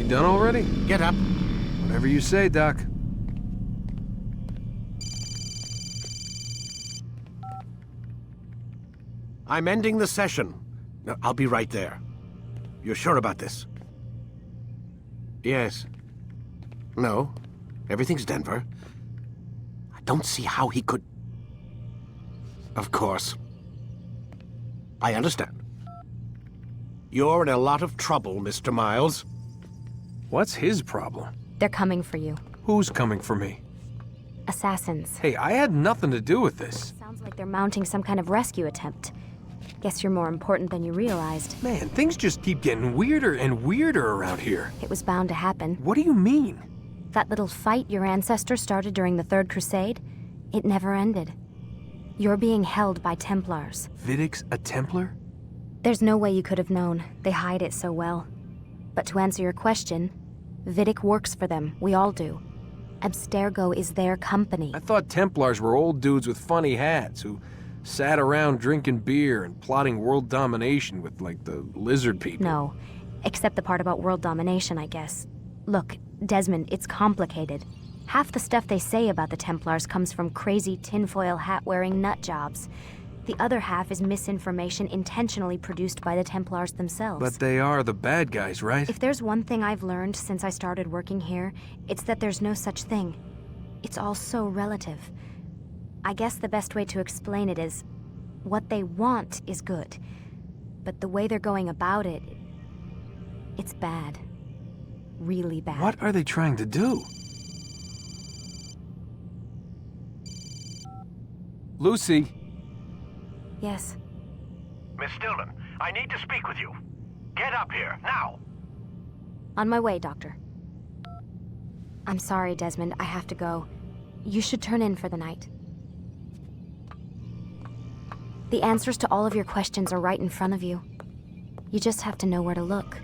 We done already? Get up. Whatever you say, Doc. I'm ending the session. No, I'll be right there. You're sure about this? Yes. No. Everything's Denver. I don't see how he could... Of course. I understand. You're in a lot of trouble, Mr. Miles. What's his problem? They're coming for you. Who's coming for me? Assassins. Hey, I had nothing to do with this. Sounds like they're mounting some kind of rescue attempt. Guess you're more important than you realized. Man, things just keep getting weirder and weirder around here. It was bound to happen. What do you mean? That little fight your ancestors started during the Third Crusade, it never ended. You're being held by Templars. Vidic's a Templar? There's no way you could have known. They hide it so well. But to answer your question, Vidic works for them. We all do. Abstergo is their company. I thought Templars were old dudes with funny hats who sat around drinking beer and plotting world domination with, like, the lizard people. No, except the part about world domination, I guess. Look, Desmond, it's complicated. Half the stuff they say about the Templars comes from crazy tinfoil hat-wearing nut jobs. The other half is misinformation intentionally produced by the Templars themselves. But they are the bad guys, right? If there's one thing I've learned since I started working here, it's that there's no such thing. It's all so relative. I guess the best way to explain it is, what they want is good. But the way they're going about it, it's bad. Really bad. What are they trying to do? Lucy? Yes. Miss Stillman, I need to speak with you. Get up here, now! On my way, Doctor. I'm sorry, Desmond. I have to go. You should turn in for the night. The answers to all of your questions are right in front of you. You just have to know where to look.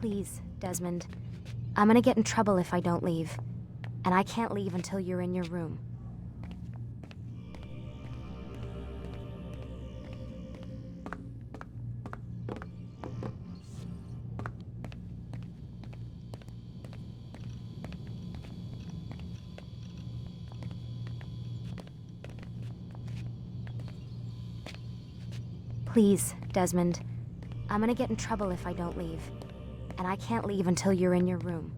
Please, Desmond. I'm gonna get in trouble if I don't leave. And I can't leave until you're in your room. Please, Desmond. I'm gonna get in trouble if I don't leave. And I can't leave until you're in your room.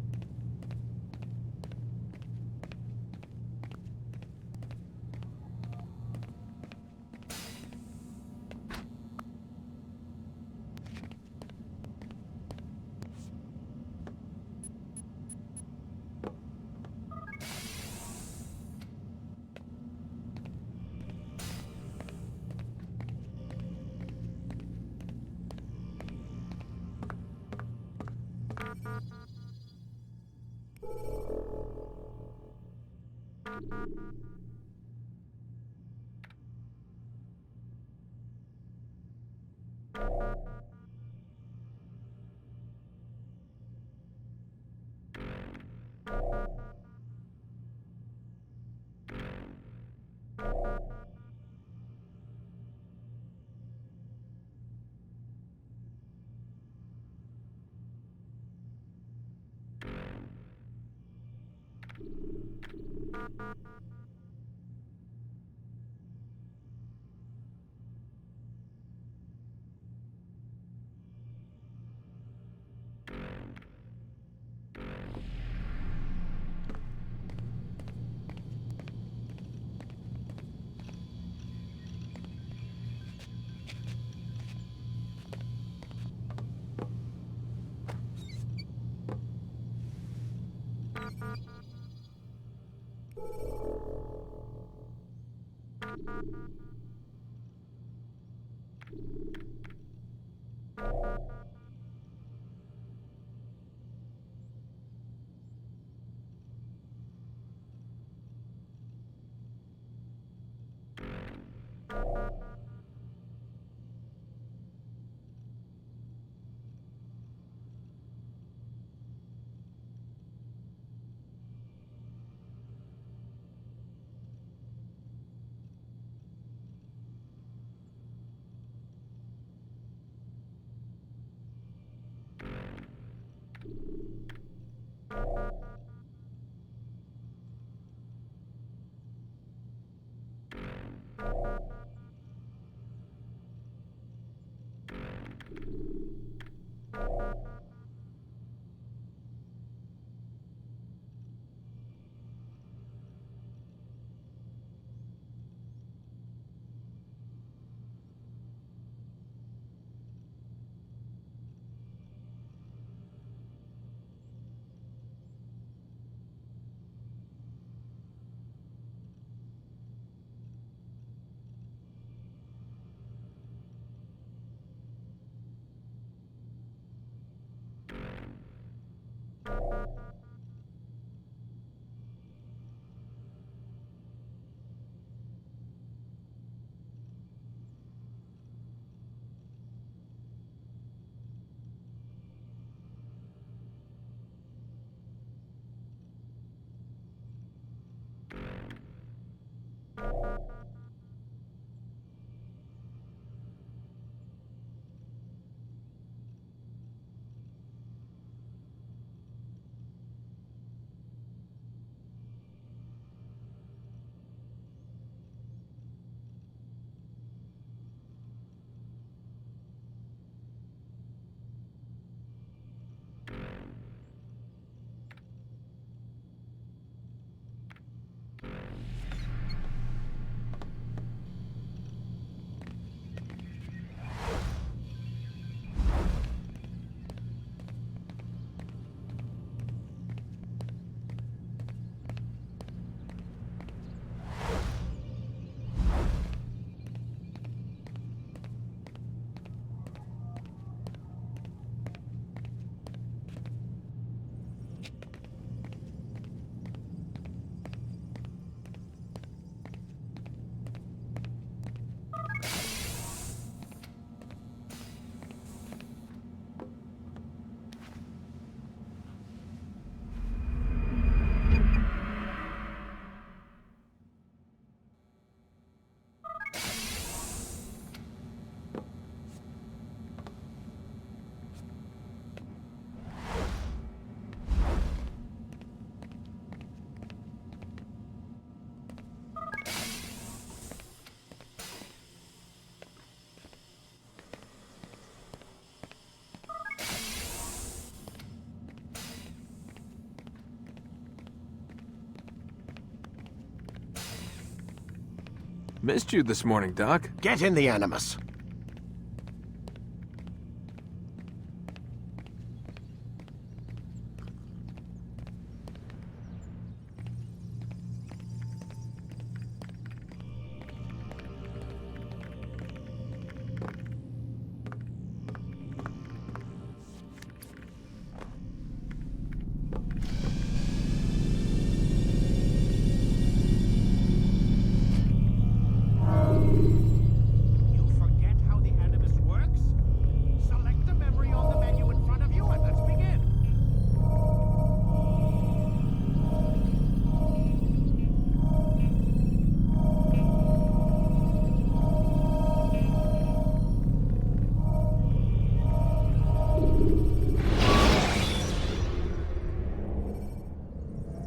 Missed you this morning, Doc. Get in the Animus.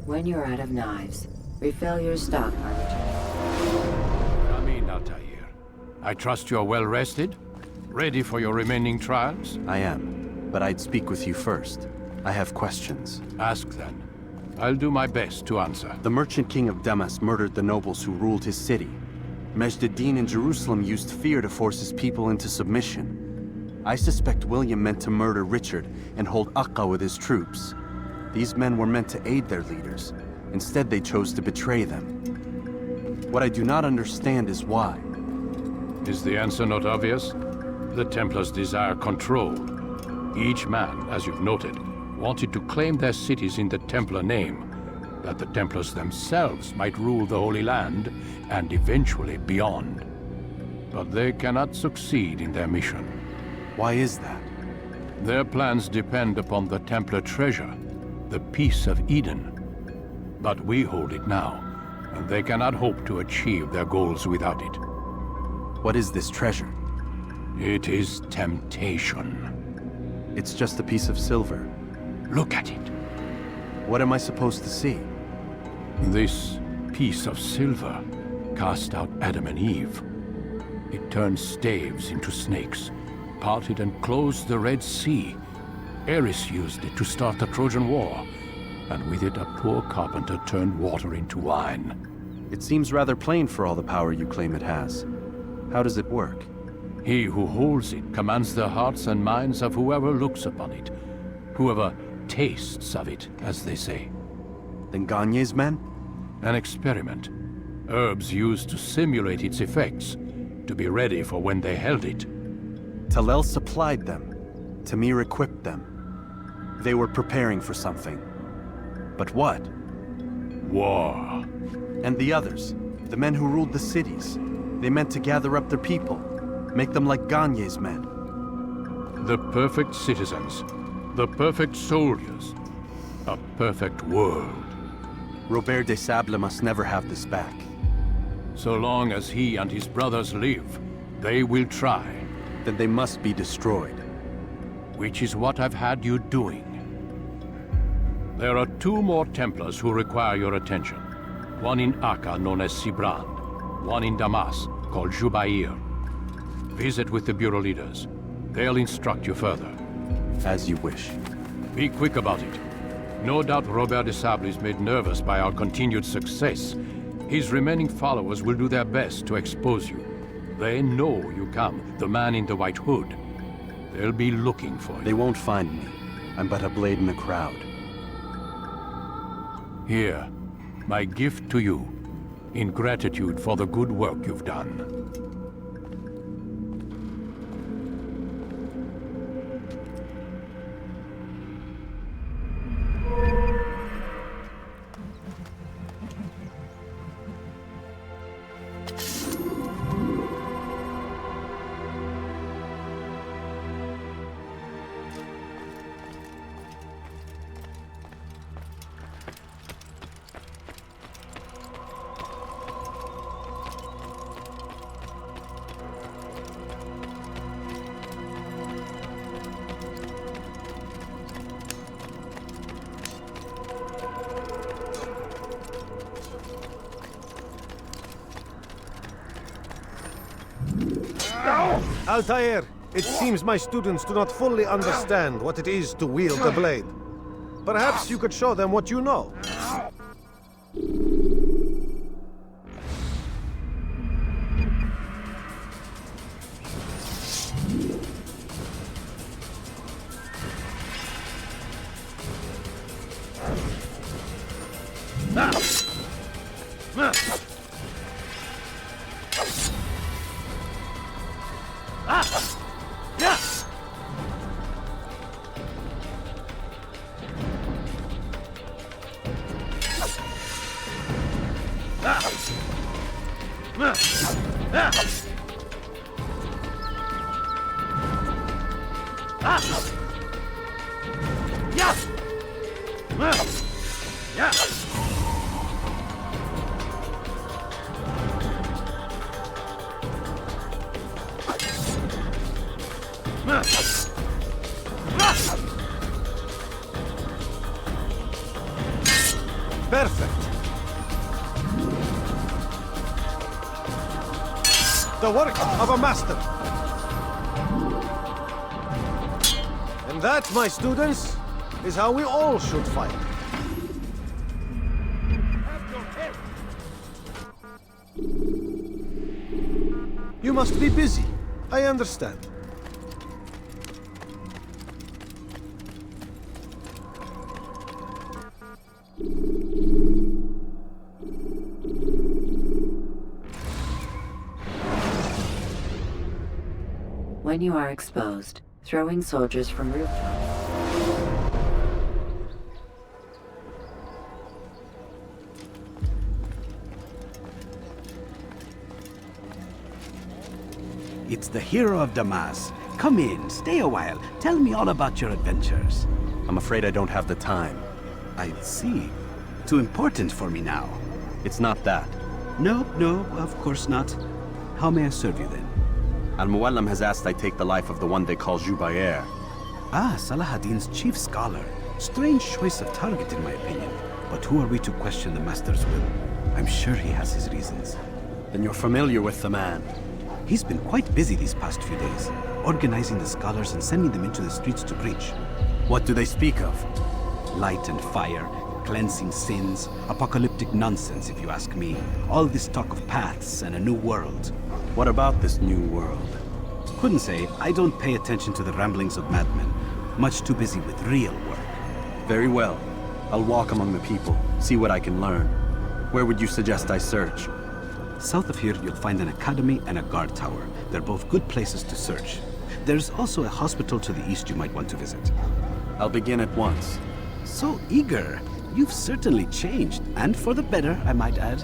When you're out of knives, refill your stock, Arbiter. Come in, Altair. I trust you're well rested? Ready for your remaining trials? I am, but I'd speak with you first. I have questions. Ask then. I'll do my best to answer. The merchant king of Damascus murdered the nobles who ruled his city. Majd-ad-Din in Jerusalem used fear to force his people into submission. I suspect William meant to murder Richard and hold Aqqa with his troops. These men were meant to aid their leaders. Instead, they chose to betray them. What I do not understand is why. Is the answer not obvious? The Templars desire control. Each man, as you've noted, wanted to claim their cities in the Templar name, that the Templars themselves might rule the Holy Land, and eventually beyond. But they cannot succeed in their mission. Why is that? Their plans depend upon the Templar treasure, the Peace of Eden. But we hold it now, and they cannot hope to achieve their goals without it. What is this treasure? It is temptation. It's just a piece of silver. Look at it. What am I supposed to see? This piece of silver cast out Adam and Eve. It turned staves into snakes, parted and closed the Red Sea. Ares used it to start the Trojan War, and with it a poor carpenter turned water into wine. It seems rather plain for all the power you claim it has. How does it work? He who holds it commands the hearts and minds of whoever looks upon it, whoever tastes of it, as they say. Then Gagne's men? An experiment. Herbs used to simulate its effects, to be ready for when they held it. Talel supplied them. Tamir equipped them. They were preparing for something. But what? War. And the others, the men who ruled the cities, they meant to gather up their people, make them like Gagne's men. The perfect citizens, the perfect soldiers, a perfect world. Robert de Sable must never have this back. So long as he and his brothers live, they will try. Then they must be destroyed. Which is what I've had you doing. There are 2 more Templars who require your attention. One in Aqqa, known as Sibrand. One in Damascus, called Jubair. Visit with the Bureau leaders. They'll instruct you further. As you wish. Be quick about it. No doubt Robert de Sable is made nervous by our continued success. His remaining followers will do their best to expose you. They know you come, the man in the white hood. They'll be looking for you. They won't find me. I'm but a blade in the crowd. Here, my gift to you, in gratitude for the good work you've done. Altair, it seems my students do not fully understand what it is to wield the blade. Perhaps you could show them what you know. Perfect. The work of a master. And that, my students, is how we all should fight. You must be busy. I understand. When you are exposed, throwing soldiers from rooftops. It's the hero of Damascus. Come in, stay a while. Tell me all about your adventures. I'm afraid I don't have the time. I see. Too important for me now. It's not that. No, of course not. How may I serve you then? Al-Muallim has asked I take the life of the one they call Jubair. Ah, Salahadin's chief scholar. Strange choice of target in my opinion. But who are we to question the master's will? I'm sure he has his reasons. Then you're familiar with the man. He's been quite busy these past few days, organizing the scholars and sending them into the streets to preach. What do they speak of? Light and fire, cleansing sins, apocalyptic nonsense if you ask me. All this talk of paths and a new world. What about this new world? Couldn't say. I don't pay attention to the ramblings of madmen. Much too busy with real work. Very well. I'll walk among the people, see what I can learn. Where would you suggest I search? South of here, you'll find an academy and a guard tower. They're both good places to search. There's also a hospital to the east you might want to visit. I'll begin at once. So eager. You've certainly changed, and for the better, I might add.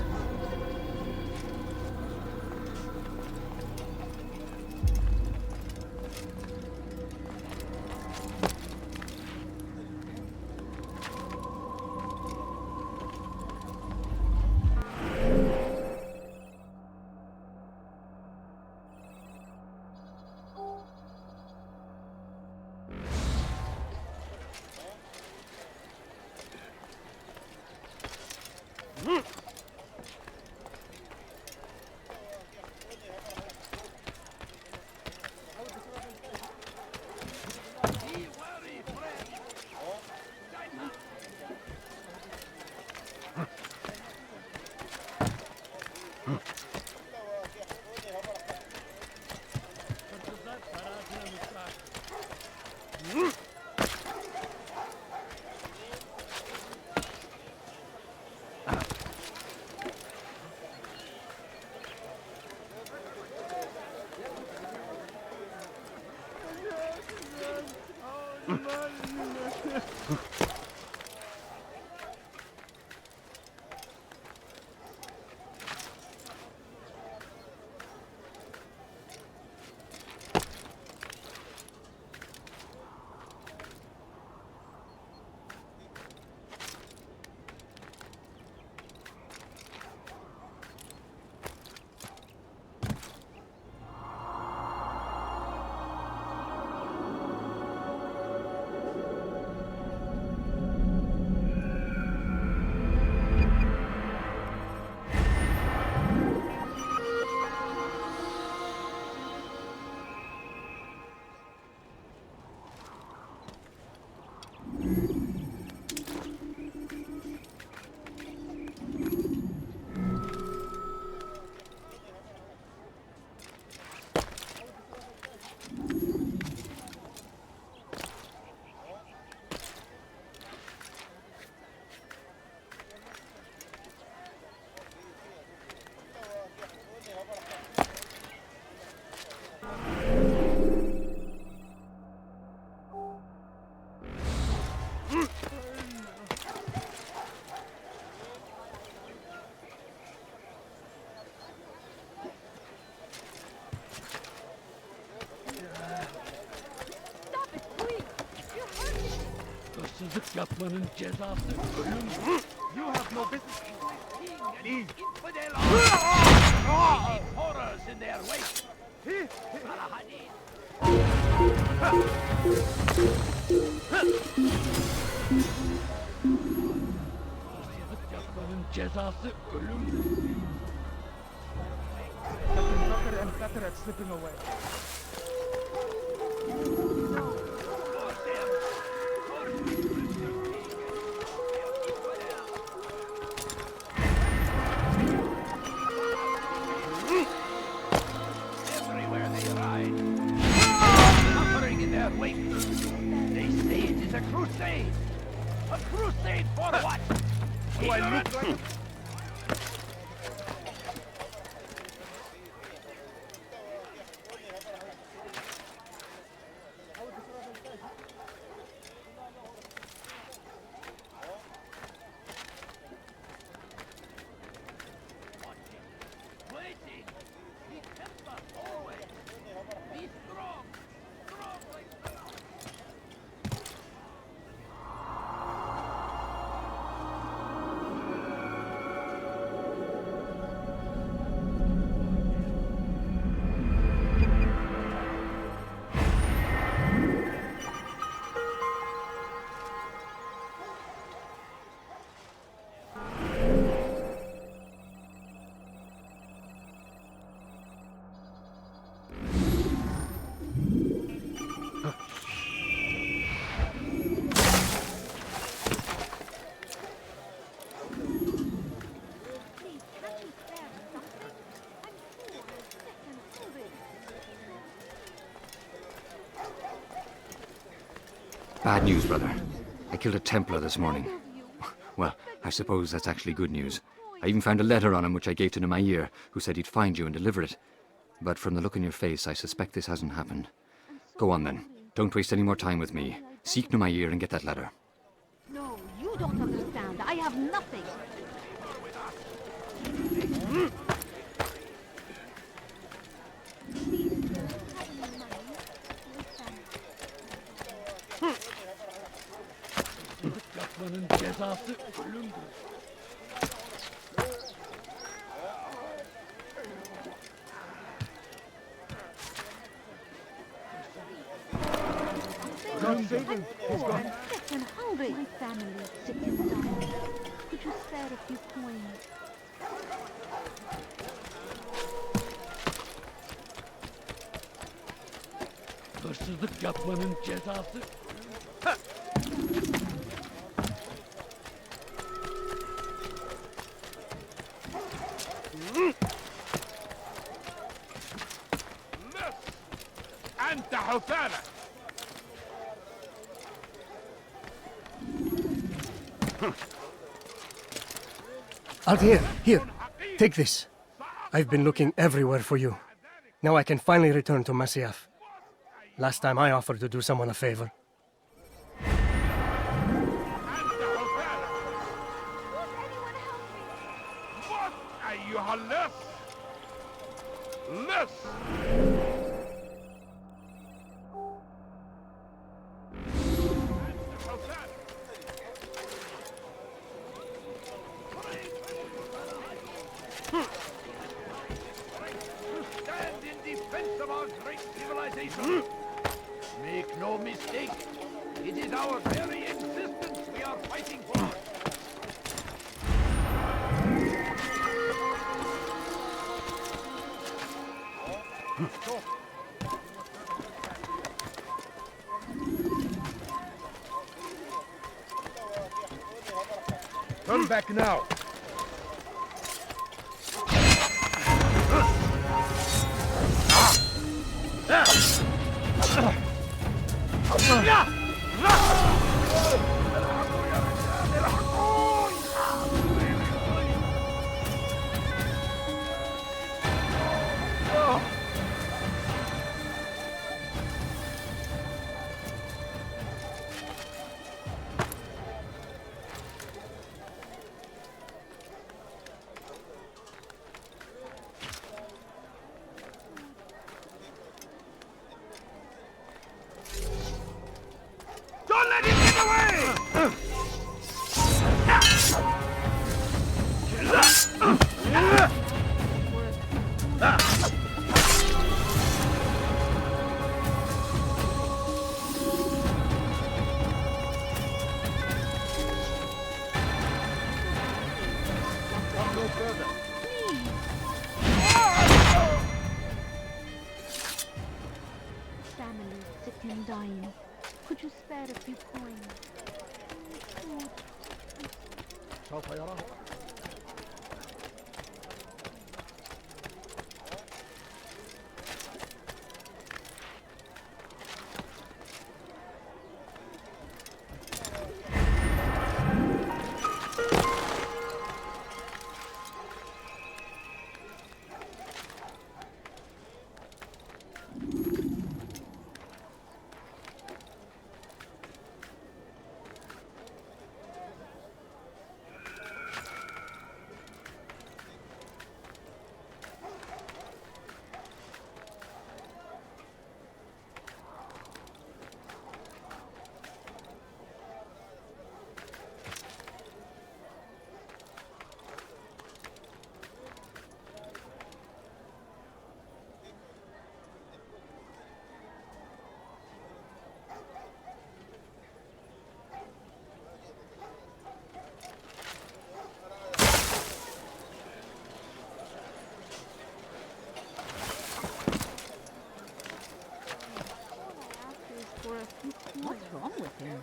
Hırsızlık yapmanın cezası ölüm. You have no business. Infidel horrors in their wake. Hırsızlık yapmanın cezası ölüm. And better at slipping away. Everywhere they ride, suffering in their wake. They say it is a crusade. A crusade for what? Do I look like waiting? Be Templar always. Be strong. Strong like Bad news, brother. I killed a Templar this morning. Well, I suppose that's actually good news. I even found a letter on him which I gave to Masyaf, who said he'd find you and deliver it. But from the look in your face, I suspect this hasn't happened. Go on then. Don't waste any more time with me. Seek Masyaf and get that letter. No, you don't understand. I have nothing. yapmanın cezası ölümdür. I'm sick and hungry. My family is sick and dying. Could you spare a few coins? Hırsızlık yapmanın cezası أنت حثالة. Altair, here, take this. I've been looking everywhere for you. Now I can finally return to Masyaf. Last time I offered to do someone a favor. أيها اللص لص stand in defense of our great civilization. Make no mistake, it is our very existence we are fighting for. Turn back now. him dying. Could you spare a few coins? سوف يراه. What's wrong with him?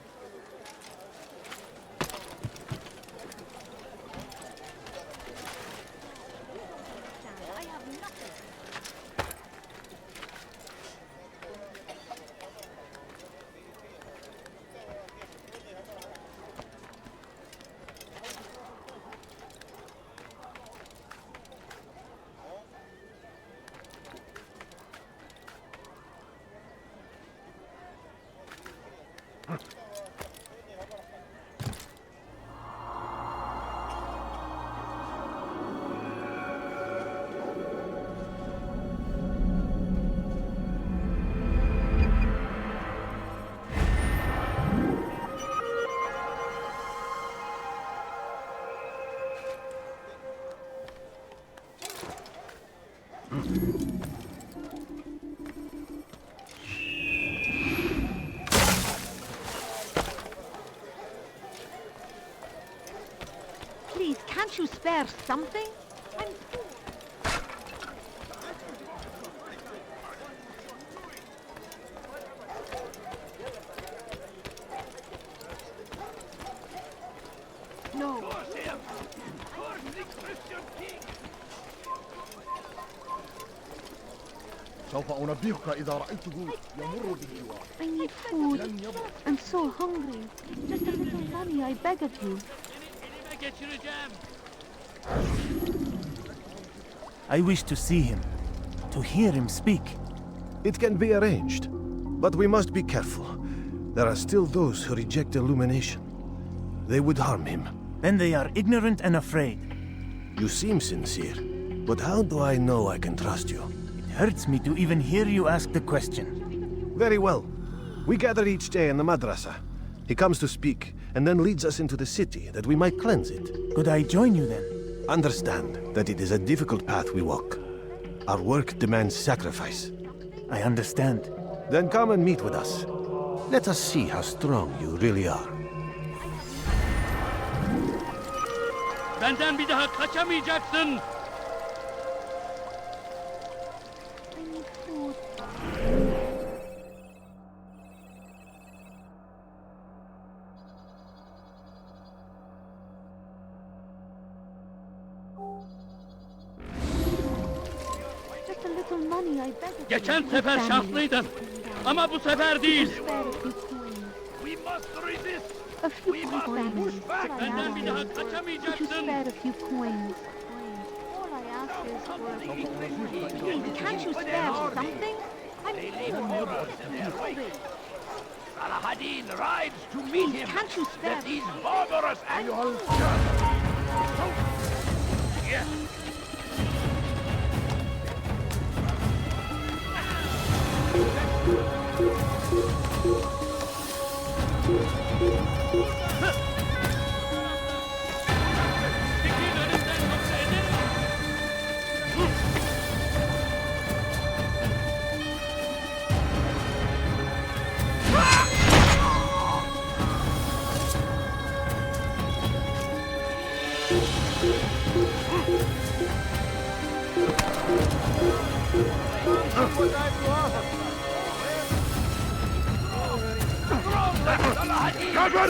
I have nothing. Please, can't you spare something? No. سوف أنبهك إذا رأيته يمر بالجوار. I need food. I'm so hungry. Just a little money, I beg of you. I wish to see him, to hear him speak. It can be arranged, but we must be careful. There are still those who reject illumination. They would harm him. Then they are ignorant and afraid. You seem sincere, but how do I know I can trust you? It hurts me to even hear you ask the question. Very well. We gather each day in the madrasa. He comes to speak, and then leads us into the city, that we might cleanse it. Could I join you then? Understand that it is a difficult path we walk. Our work demands sacrifice. I understand. Then come and meet with us. Let us see how strong you really are. Benden bir daha kaçamayacaksın. Just a little money, I beg of you. Geçen sefer şanslıydım. Ama bu sefer değil. We must resist. A few coins. Benden bir daha Could you kaçamayacaksın. spare a few coins? All I ask is for a few coins. Please, can't you spare something? Saladin rides to meet him. Can't you spare? That these barbarous animals. كبر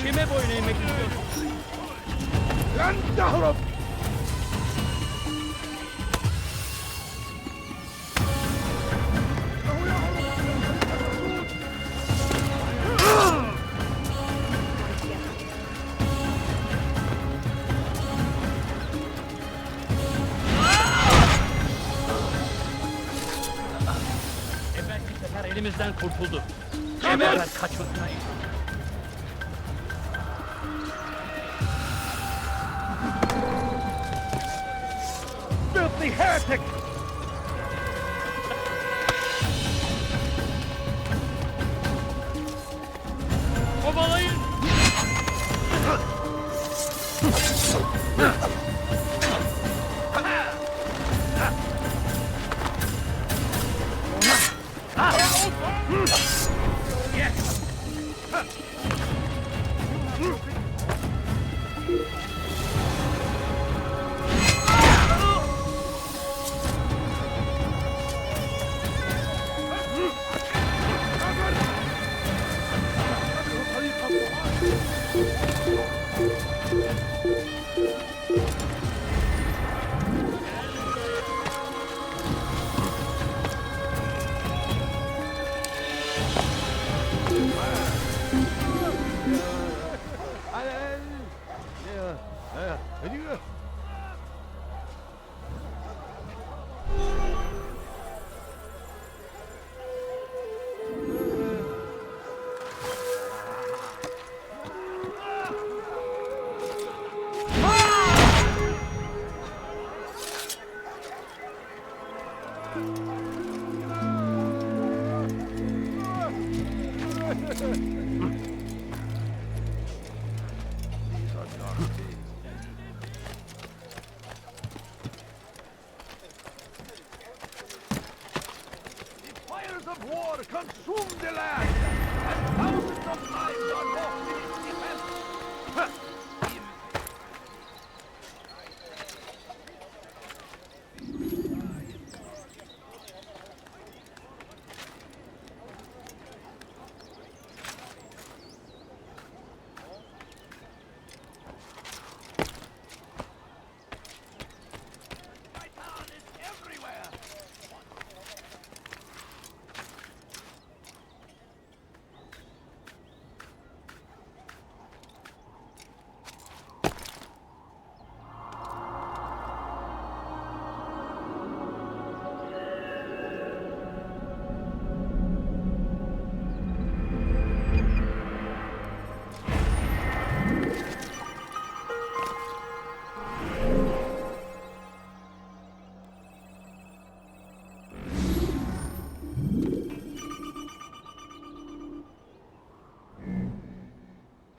Kime boyun eğmek istiyorsun? لن تهرب Evvelki sefer elimizden kurtuldu. Geber kaçırtmayın. filthy heretic! Kovalayın! Fires of war consume the land, and thousands of lives are lost in its defense.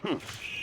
Hmm.